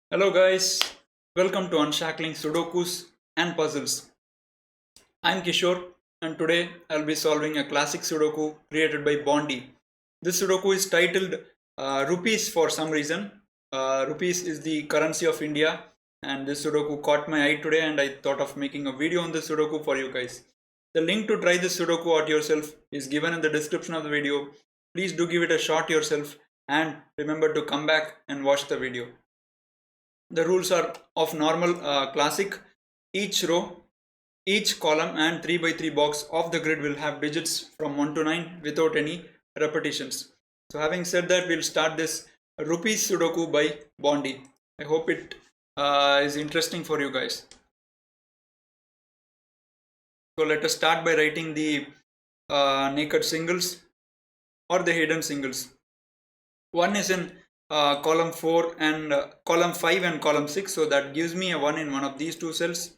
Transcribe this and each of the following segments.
Hello guys, welcome to Unshackling Sudokus and Puzzles. I'm Kishore and today I'll be solving a classic Sudoku created by Bondye. This Sudoku is titled Rupees for some reason. Rupees is the currency of India and this Sudoku caught my eye today and I thought of making a video on this Sudoku for you guys. The link to try this Sudoku out yourself is given in the description of the video. Please do give it a shot yourself and remember to come back and watch the video. The rules are of normal classic. Each row, each column and 3 by 3 box of the grid will have digits from 1 to 9 without any repetitions. So having said that, we'll start this Rupees Sudoku by Bondye. I hope it is interesting for you guys. So let us start by writing the naked singles or the hidden singles. One is in column 4 and column 5 and column 6, so that gives me a 1 in one of these two cells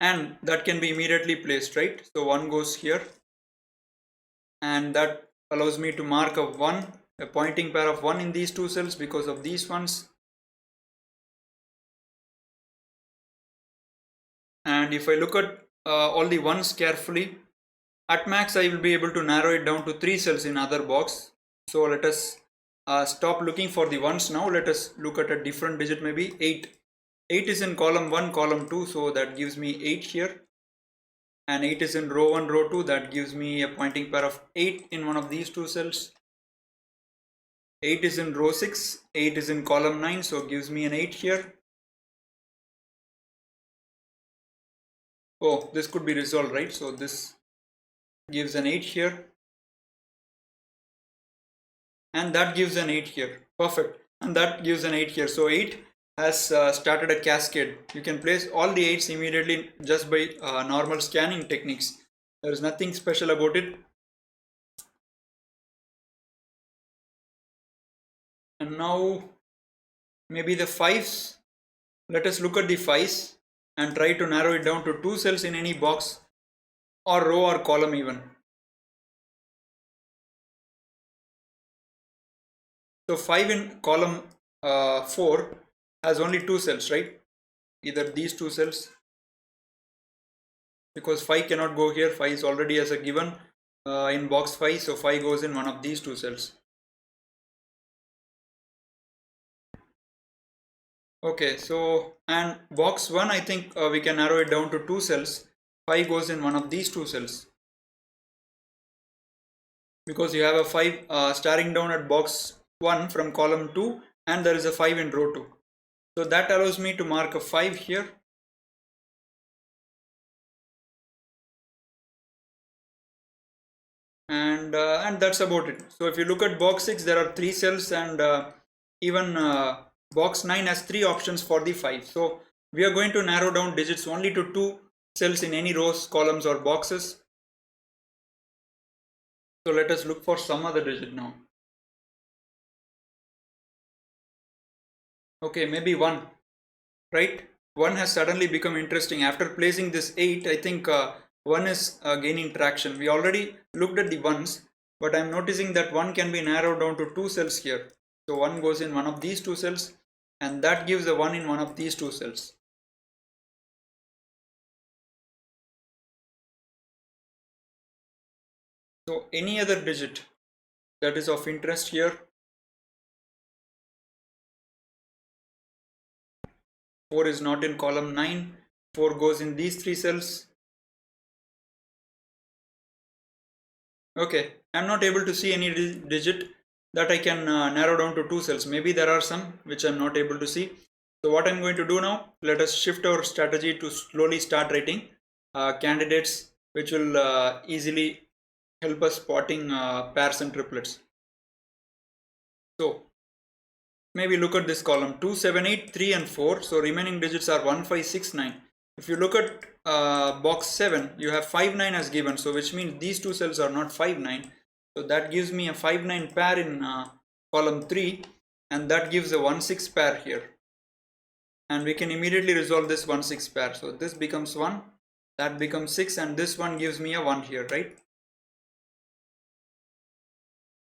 and that can be immediately placed, right? So 1 goes here and that allows me to mark a pointing pair of 1 in these two cells because of these ones. And if I look at all the ones carefully, at max I will be able to narrow it down to 3 cells in other box. So let us stop looking for the ones now. Let us look at a different digit, maybe 8. 8 is in column 1, column 2, so that gives me 8 here. And 8 is in row 1, row 2, that gives me a pointing pair of 8 in one of these two cells. 8 is in row 6, 8 is in column 9, so gives me an 8 here. Oh, this could be resolved, right? So this gives an 8 here. And that gives an 8 here. Perfect. And that gives an 8 here. So 8 has started a cascade. You can place all the 8s immediately just by normal scanning techniques. There is nothing special about it. And now maybe the 5s. Let us look at the 5s and try to narrow it down to 2 cells in any box or row or column even. So 5 in column 4 has only 2 cells, right? Either these 2 cells, because 5 cannot go here. 5 is already as a given in box 5, so 5 goes in one of these 2 cells. Okay, so and box 1 I think we can narrow it down to 2 cells. 5 goes in one of these 2 cells because you have a 5 starting down at box 1 from column 2 and there is a 5 in row 2. So that allows me to mark a 5 here. And that's about it. So if you look at box 6, there are 3 cells and even box 9 has 3 options for the 5. So we are going to narrow down digits only to 2 cells in any rows, columns or boxes. So let us look for some other digit now. Okay, maybe 1, right? 1 has suddenly become interesting. After placing this 8, I think 1 is gaining traction. We already looked at the 1s, but I'm noticing that 1 can be narrowed down to 2 cells here. So 1 goes in one of these 2 cells and that gives a 1 in one of these 2 cells. So any other digit that is of interest here. 4 is not in column 9. 4 goes in these 3 cells. Okay, I'm not able to see any digit that I can narrow down to 2 cells. Maybe there are some which I'm not able to see. So what I'm going to do now, let us shift our strategy to slowly start writing candidates which will easily help us spotting pairs and triplets. So maybe look at this column 2, 7, 8, 3 and 4. So remaining digits are 1, 5, 6, 9. If you look at box 7, you have 5, 9 as given. So which means these 2 cells are not 5, 9. So that gives me a 5, 9 pair in column 3 and that gives a 1, 6 pair here. And we can immediately resolve this 1, 6 pair. So this becomes 1, that becomes 6 and this one gives me a 1 here, right?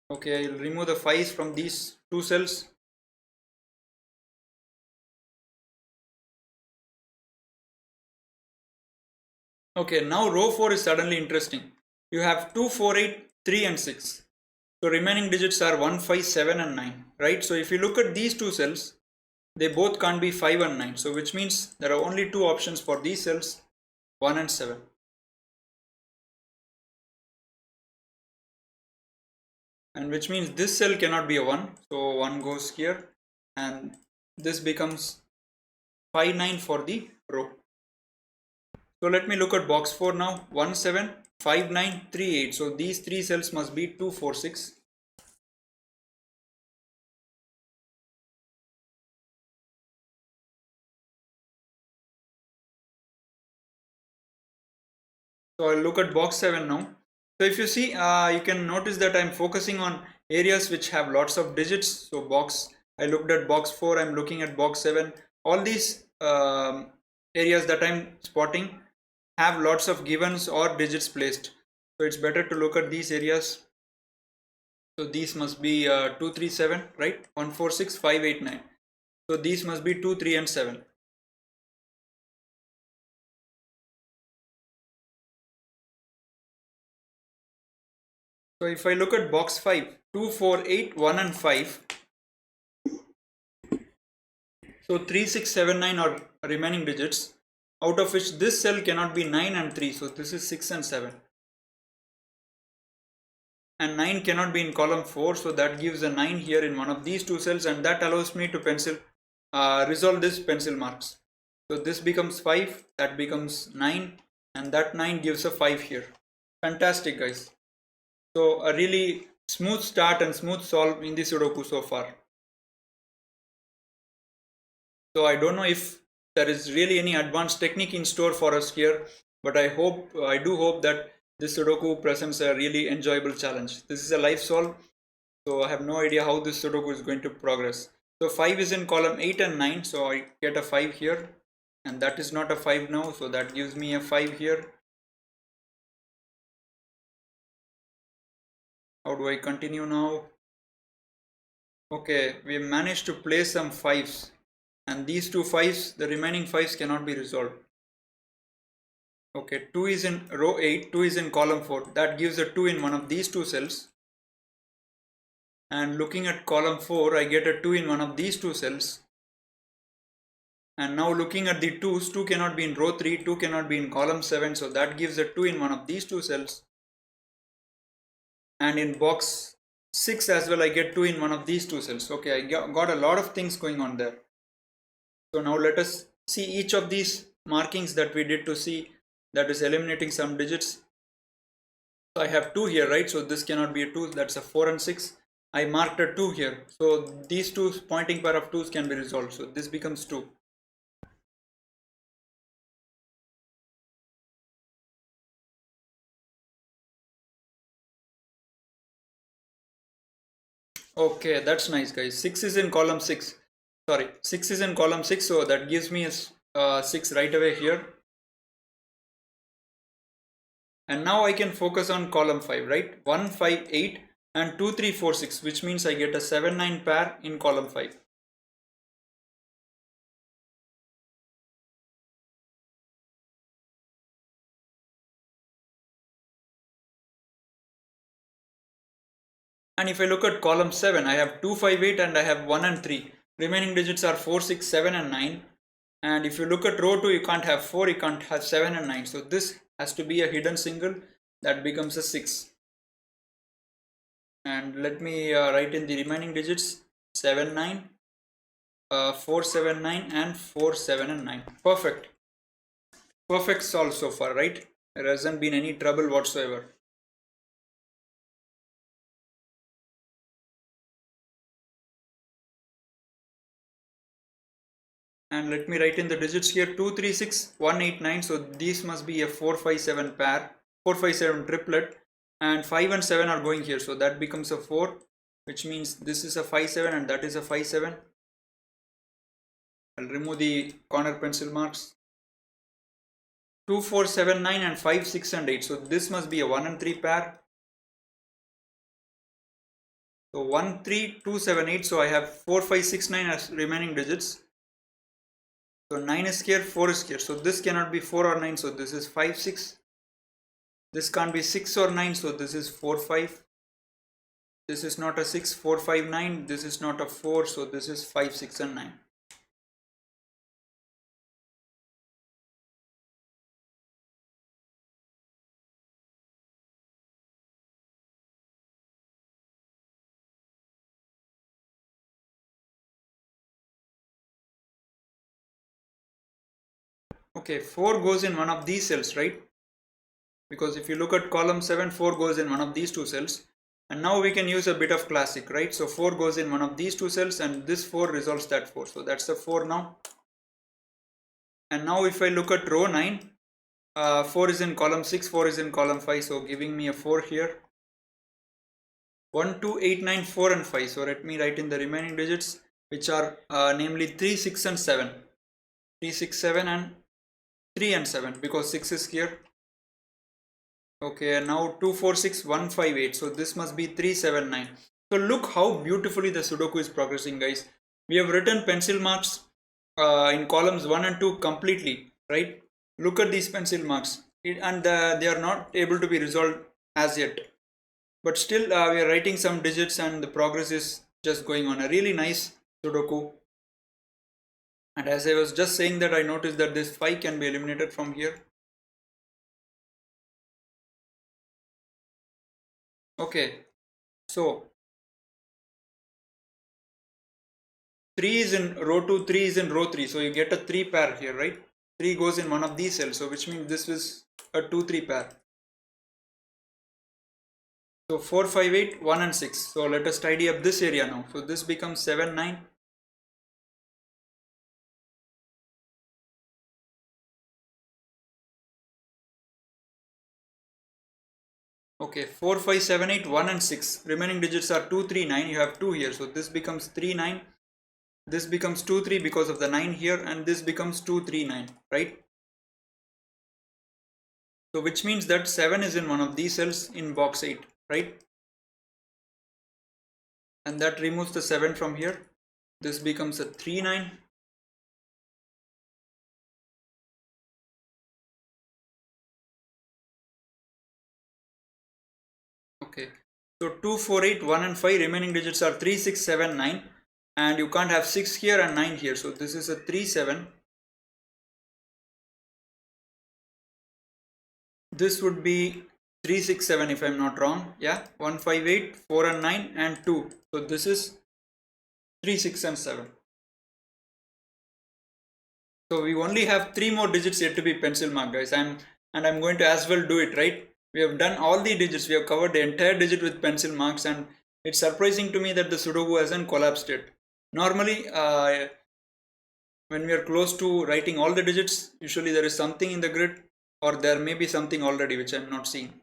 Okay, I'll remove the 5s from these 2 cells. Okay, now row 4 is suddenly interesting. You have 2, 4, 8, 3 and 6. So remaining digits are 1, 5, 7 and 9, right? So if you look at these two cells, they both can't be 5 and 9. So which means there are only two options for these cells, 1 and 7. And which means this cell cannot be a 1. So 1 goes here and this becomes 5, 9 for the row. So let me look at box 4 now. 1, 7, 5, 9, 3, 8. So these three cells must be 2, 4, 6. So I'll look at box 7 now. So if you see, you can notice that I'm focusing on areas which have lots of digits. So I looked at box 4, I'm looking at box 7. All these areas that I'm spotting have lots of givens or digits placed. So it's better to look at these areas. So these must be 2, 3, 7, right? 1, 4, 6, 5, 8, 9. So these must be 2, 3 and 7. So if I look at box 5, 2, 4, 8, 1 and 5. So 3, 6, 7, 9 are remaining digits, out of which this cell cannot be 9 and 3. So this is 6 and 7. And 9 cannot be in column 4. So that gives a 9 here in one of these two cells, and that allows me to resolve this pencil marks. So this becomes 5, that becomes 9, and that 9 gives a 5 here. Fantastic, guys. So a really smooth start and smooth solve in the Sudoku so far. So I don't know if there is really any advanced technique in store for us here, but I do hope that this Sudoku presents a really enjoyable challenge. This is a live solve, so I have no idea how this Sudoku is going to progress. So 5 is in column 8 and 9, so I get a 5 here, and that is not a 5 now, so that gives me a 5 here. How do I continue now? Okay, we managed to place some 5s, and these two 5s, the remaining 5s cannot be resolved. Okay, 2 is in row 8, 2 is in column 4. That gives a 2 in one of these two cells. And looking at column 4, I get a 2 in one of these two cells. And now looking at the 2's, 2 cannot be in row 3, 2 cannot be in column 7. So that gives a 2 in one of these two cells. And in box 6 as well, I get 2 in one of these two cells. Okay, I got a lot of things going on there. So now let us see each of these markings that we did to see, that is eliminating some digits. So I have 2 here, right? So this cannot be a 2, that's a 4 and 6. I marked a 2 here. So these two pointing pair of 2's can be resolved. So this becomes 2. Okay, that's nice, guys. 6 is in column 6. Sorry, 6 is in column 6. So that gives me a 6 right away here. And now I can focus on column 5, right? 1, 5, 8 and 2, 3, 4, 6, which means I get a 7, 9 pair in column 5. And if I look at column 7, I have 2, 5, 8 and I have 1 and 3. Remaining digits are 4, 6, 7 and 9. And if you look at row 2, you can't have 4, you can't have 7 and 9. So this has to be a hidden single, that becomes a 6. And let me write in the remaining digits, 7, 9, 4, 7, 9 and 4, 7 and 9. Perfect. Perfect solve so far, right? There hasn't been any trouble whatsoever. And let me write in the digits here, 2, 3, 6, 1, 8, 9. So these must be a 4, 5, 7 pair, 4, 5, 7 triplet, and 5 and 7 are going here. So that becomes a 4, which means this is a 5, 7 and that is a 5, 7. I'll remove the corner pencil marks. 2, 4, 7, 9 and 5, 6 and 8. So this must be a 1 and 3 pair. So 1, 3, 2, 7, 8. So I have 4, 5, 6, 9 as remaining digits. So 9 is here, 4 is here. So this cannot be 4 or 9. So this is 5, 6. This can't be 6 or 9. So this is 4, 5. This is not a 6, 4, 5, 9. This is not a 4. So this is 5, 6 and 9. Okay, 4 goes in one of these cells, right? Because if you look at column 7, 4 goes in one of these two cells. And now we can use a bit of classic, right? So 4 goes in one of these two cells and this 4 resolves that 4. So that's the 4 now. And now if I look at row 9, 4 is in column 6, 4 is in column 5. So giving me a 4 here. 1, 2, 8, 9, 4 and 5. So let me write in the remaining digits, which are namely 3, 6 and 7. 3, 6, 7 and 3 and 7 because 6 is here. Okay, and now 2, 4, 6, 1, 5, 8. So this must be 3, 7, 9. So look how beautifully the Sudoku is progressing, guys. We have written pencil marks in columns 1 and 2 completely, right? Look at these pencil marks. And they are not able to be resolved as yet. But still we are writing some digits and the progress is just going on. A really nice Sudoku. And as I was just saying that, I noticed that this 5 can be eliminated from here. Okay, so 3 is in row 2, 3 is in row 3. So you get a 3 pair here, right? 3 goes in one of these cells. So which means this is a 2, 3 pair. So 4, 5, 8, 1 and 6. So let us tidy up this area now. So this becomes 7, 9. Okay, 4, 5, 7, 8, 1 and 6. Remaining digits are 2, 3, 9. You have 2 here. So this becomes 3, 9. This becomes 2, 3 because of the 9 here. And this becomes 2, 3, 9. Right? So which means that 7 is in one of these cells in box 8. Right? And that removes the 7 from here. This becomes a 3, 9. Okay, so 2, 4, 8, 1 and 5. Remaining digits are 3, 6, 7, 9. And you can't have 6 here and 9 here. So this is a 3, 7. This would be 3, 6, 7 if I'm not wrong. Yeah, 1, 5, 8, 4 and 9 and 2. So this is 3, 6 and 7. So we only have 3 more digits yet to be pencil marked, guys. And I'm going to as well do it, right? We have done all the digits. We have covered the entire digit with pencil marks, and it's surprising to me that the Sudoku hasn't collapsed yet. Normally, when we are close to writing all the digits, usually there is something in the grid, or there may be something already which I'm not seeing.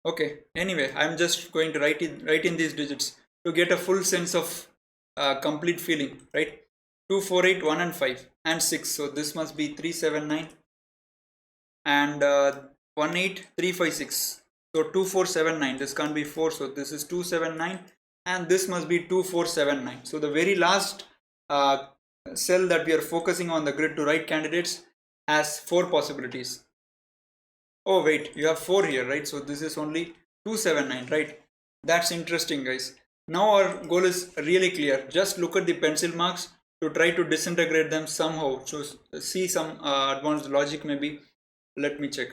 Okay, anyway, I'm just going to write in these digits to get a full sense of complete feeling, right? 2, 4, 8, 1 and 5 and 6. So this must be 3, 7, 9 and 1, 8, 3, 5, 6. So 2, 4, 7, 9. This can't be 4. So this is 2, 7, 9 and this must be 2, 4, 7, 9. So the very last cell that we are focusing on the grid to write candidates has 4 possibilities. Oh wait, you have 4 here, right? So this is only 279, right? That's interesting, guys. Now our goal is really clear. Just look at the pencil marks to try to disintegrate them somehow. So see some advanced logic maybe. Let me check.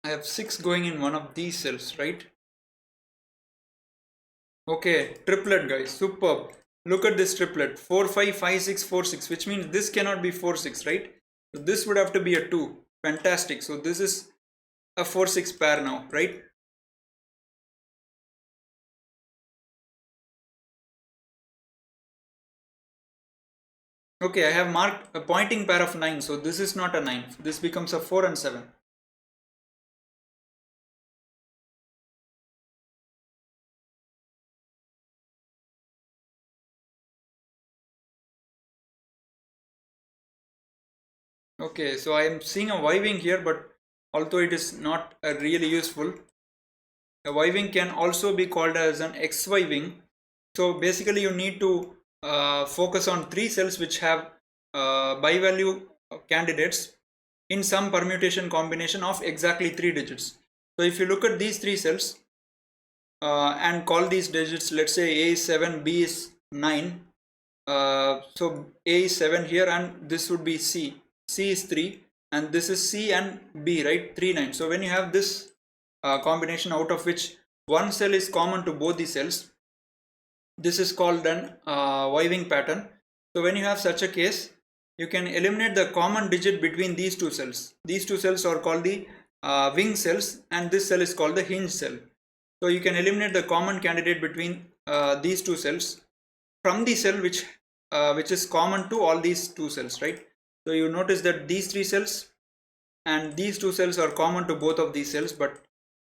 I have 6 going in one of these cells, right? Okay, triplet, guys, superb. Look at this triplet, 4, 5, 5, 6, 4, 6, which means this cannot be 4, 6, right? So this would have to be a 2. Fantastic. So this is a 4, 6 pair now, right? Okay, I have marked a pointing pair of 9, so this is not a 9. This becomes a 4 and 7. Okay, so I am seeing a Y wing here, but although it is not really useful, A Y wing can also be called as an XY wing. So basically you need to focus on 3 cells which have by-value candidates in some permutation combination of exactly 3 digits. So if you look at these 3 cells and call these digits, let's say A is 7, B is 9. So A is 7 here, and this would be C. C is 3, and this is C and B, right? 3, 9. So when you have this combination out of which one cell is common to both the cells, this is called an Y wing pattern. So when you have such a case, you can eliminate the common digit between these 2 cells. These 2 cells are called the wing cells, and this cell is called the hinge cell. So you can eliminate the common candidate between these 2 cells from the cell which is common to all these 2 cells, right? So you notice that these 3 cells and these 2 cells are common to both of these cells, but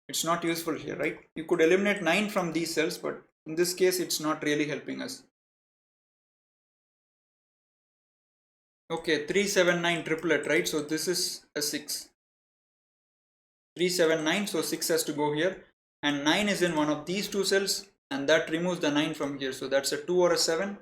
it's not useful here, right? You could eliminate 9 from these cells, but in this case it's not really helping us. Okay, 3, 7, 9 triplet, right? So this is a 6. 3, 7, 9, so 6 has to go here, and 9 is in one of these 2 cells, and that removes the 9 from here. So that's a 2 or a 7.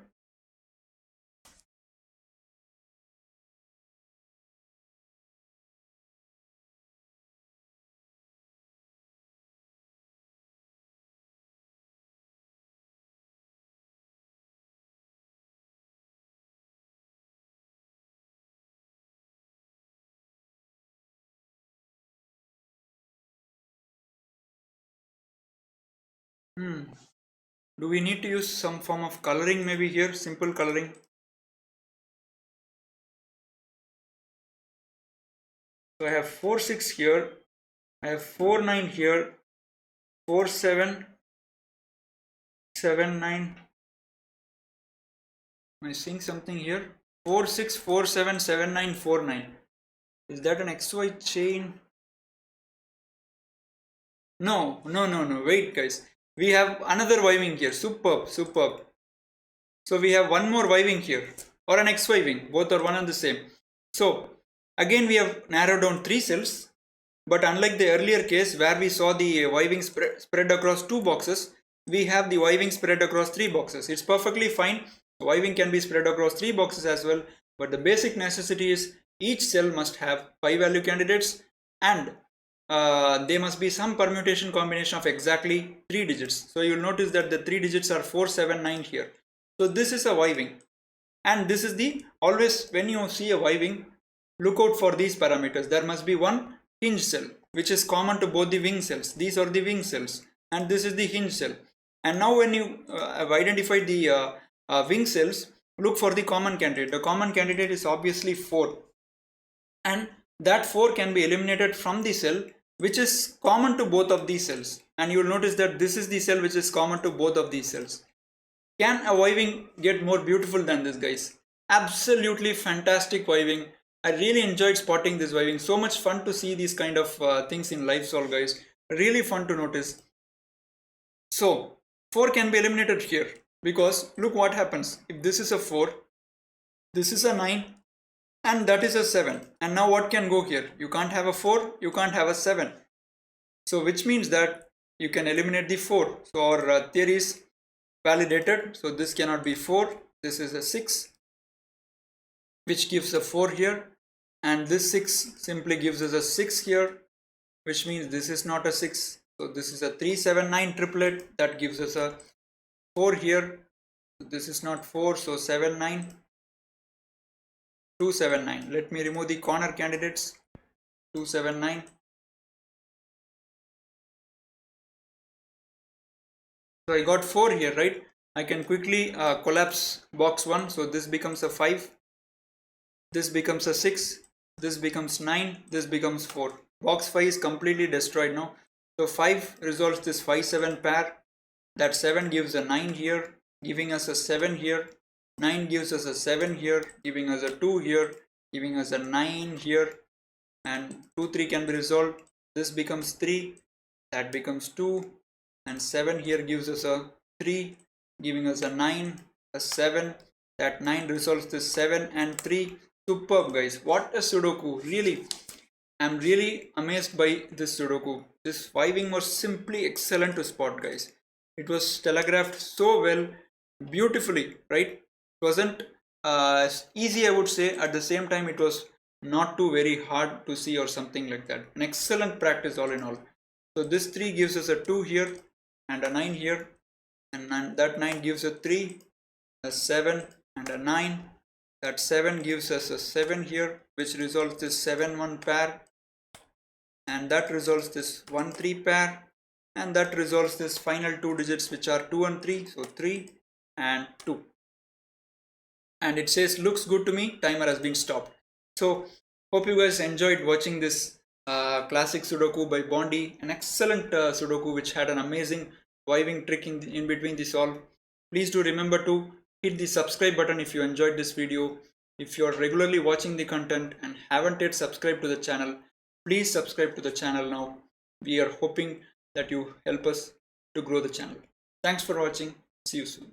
Do we need to use some form of coloring maybe here? Simple coloring. So I have 4, 6 here. I have 4, 9 here. 4, 7, 7, 9. Am I seeing something here? 4, 6, 4, 7, 7, 9, 4, 9. Is that an XY chain? No. Wait, guys. We have another Y wing here. Superb. So we have one more Y wing here, or an XY wing. Both are one and the same. So again we have narrowed down 3 cells, but unlike the earlier case where we saw the Y wing spread across 2 boxes, we have the Y wing spread across 3 boxes. It's perfectly fine. Y wing can be spread across 3 boxes as well, but the basic necessity is each cell must have 5 value candidates, and there must be some permutation combination of exactly 3 digits. So you'll notice that the 3 digits are 4, 7, 9 here. So this is a Y wing, and this is the, always when you see a Y wing, look out for these parameters. There must be one hinge cell which is common to both the wing cells. These are the wing cells, and this is the hinge cell. And now when you have identified the wing cells, look for the common candidate. The common candidate is obviously 4, and that 4 can be eliminated from the cell which is common to both of these cells, and you will notice that this is the cell which is common to both of these cells. Can a Y wing get more beautiful than this, guys? Absolutely fantastic Y wing. I really enjoyed spotting this Y wing. So much fun to see these kind of things in live solve, guys. Really fun to notice. So 4 can be eliminated here, because look what happens. If this is a 4, this is a 9, and that is a 7. And now what can go here? You can't have a 4, you can't have a 7. So which means that you can eliminate the 4. So our theory is validated. So this cannot be 4. This is a 6, which gives a 4 here. And this 6 simply gives us a 6 here, which means this is not a 6. So this is a 3, 7, 9 triplet. That gives us a 4 here. This is not 4, so 7, 9. 2, 7, 9. Let me remove the corner candidates. 2, 7, 9. So I got 4 here, right? I can quickly collapse box 1. So this becomes a 5. This becomes a 6. This becomes 9. This becomes 4. Box 5 is completely destroyed now. So 5 resolves this 5, 7 pair. That 7 gives a 9 here, giving us a 7 here. 9 gives us a 7 here, giving us a 2 here, giving us a 9 here, and 2, 3 can be resolved. This becomes 3, that becomes 2, and 7 here gives us a 3, giving us a 9, a 7. That 9 resolves this 7 and 3. Superb, guys. What a Sudoku. Really, I'm really amazed by this Sudoku. This vibing was simply excellent to spot, guys. It was telegraphed so well, beautifully, right? It wasn't easy, I would say. At the same time, it was not too very hard to see or something like that. An excellent practice all in all. So this 3 gives us a 2 here and a 9 here, and that 9 gives a 3, a 7 and a 9. That 7 gives us a 7 here, which resolves this 7-1 pair, and that resolves this 1-3 pair, and that resolves this final 2 digits, which are 2 and 3, so 3 and 2. And it says looks good to me, timer has been stopped. So hope you guys enjoyed watching this classic Sudoku by Bondye, an excellent Sudoku which had an amazing vibing trick in between this all. Please do remember to hit the subscribe button if you enjoyed this video. If you are regularly watching the content and haven't yet subscribed to the channel, please subscribe to the channel now. We are hoping that you help us to grow the channel. Thanks for watching. See you soon.